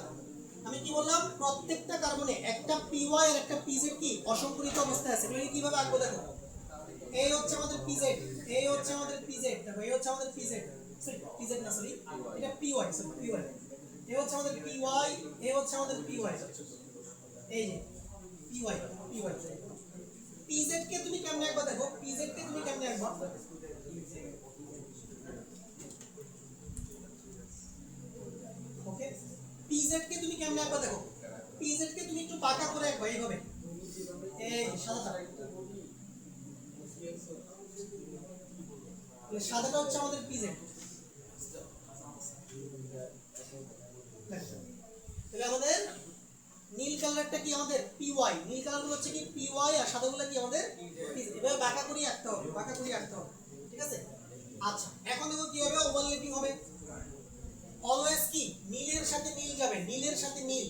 আমি কি বললাম? প্রত্যেকটা কার্বনে একটা py আর একটা pz কি অসংকরিত অবস্থায় আছে। এগুলো কিভাবে আঁকবো দেখো। এই হচ্ছে আমাদের pz, এই হচ্ছে আমাদের pz, দেখো এই হচ্ছে আমাদের pz, সরি pz না সরি, এটা py, সরি py। এই হচ্ছে আমাদের py, এই হচ্ছে আমাদের py। এই যে py, pz কে তুমি কেমনে আঁকবা দেখো, pz কে তুমি কেমনে আঁকবা? ওকে, pz কে তুমি কেমনে আঁকবা দেখো। pz কে তুমি একটু বাঁকা করে আঁকবা এইভাবে। এই সাদাটা, সাদাটা হচ্ছে আমাদের pz। তাহলে আমাদের নীল কালারটা কি আমাদের py, নীল কালারগুলো হচ্ছে কি py আর সাদাগুলো কি আমাদের pz। এভাবে বাঁকা করে আঁকতে হবে, বাঁকা করে আঁকতে হবে। ঠিক আছে? আচ্ছা এখন দেখো কি হবে? ওভারল্যাপিং হবে। অলওয়েজ কি নীলের সাথে নীল যাবে, নীলের সাথে নীল।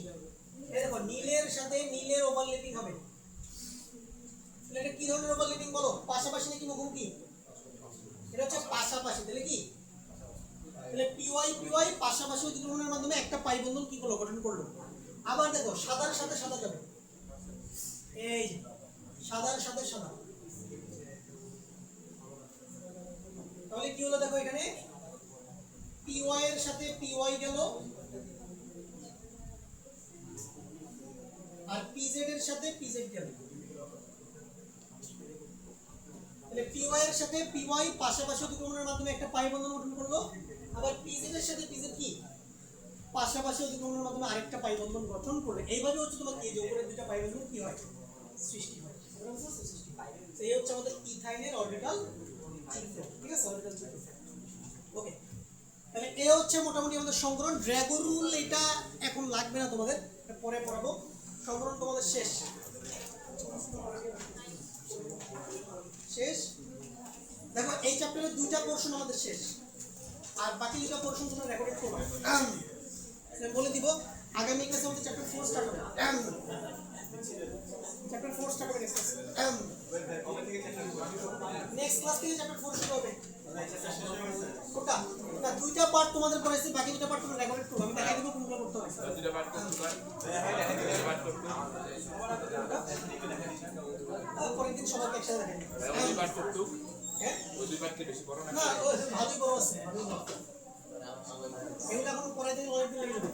এই দেখো নীলের সাথে নীলের ওভারল্যাপিং হবে। তাহলে এটা কি ধরনের ওভারল্যাপিং বলো? পাশাপাশি নাকি মুখোমুখি? এটা হচ্ছে পাশাপাশি। তাহলে কি তাহলে পিওয়াই পিওয়াই পাশাপাশি অতিক্রমণের মাধ্যমে একটা পাই বন্ধন কি করলো, গঠন করলো। আবার দেখো সাদার সাথে সাদা যাবে, এই যে, সাদার সাথে সাদা, তাহলে কি হলো দেখো এখানে পিওয়াই এর সাথে পিওয়াই গেল, আর পিজেড এর সাথে পিজেড গেল। তাহলে পিওয়াই এর সাথে পিওয়াই পাশাপাশি অতিক্রমণের মাধ্যমে একটা পাই বন্ধন গঠন করলো, আবার পিজেড এর সাথে পিজেড কি পাশাপাশি অতিক্রমণের মাধ্যমে আরেকটা পাই বন্ধন গঠন করলে এইভাবে হচ্ছে তোমার এই যে উপরের দুটো পাই বন্ধন কি হয়, সৃষ্টি হয়। তো এই হচ্ছে আমাদের ইথাইনের অরবিটাল চিত্র, ঠিক আছে, অরবিটাল চিত্র। ওকে, তাহলে এই হচ্ছে মোটামুটি আমাদের সংকরণ। ড্র্যাগো রুল এটা এখন লাগবে না তোমাদের, এটা পরে পড়াবো। সংকরণ তোমাদের শেষ শেষ। দেখো এই চ্যাপ্টারের দুইটা পোরশন আমাদের শেষ, আর বাকি দুটো পোরশন তোমরা রেকর্ড করবে। বলে দিব আগামী ক্লাসে আমাদের চ্যাপ্টার 4 স্টার্ট হবে, চ্যাপ্টার 4 স্টার্ট হবে নেক্সট ক্লাস থেকে চ্যাপ্টার 4 শুরু হবে। কোনটা না দুইটা পার্ট তোমাদের পড়াইছি, বাকি দুটো পার্ট তোমরা রেকর্ড করবে, আমি দেখাই দেব কোনগুলো করতে হবে। দুটো পার্ট করতে পার, দুটো পার্ট করতে পরের দিন সবাইকে একসাথে দেখাই দেব। দুই পার্ট করতে, হ্যাঁ ওই দুই পার্ট কি বেশি বড় না? না ওই ভালোই বড় আছে, ভালোই বড়। এগুলো এখন পরের দিন অনেকদিন লেগে যাবে।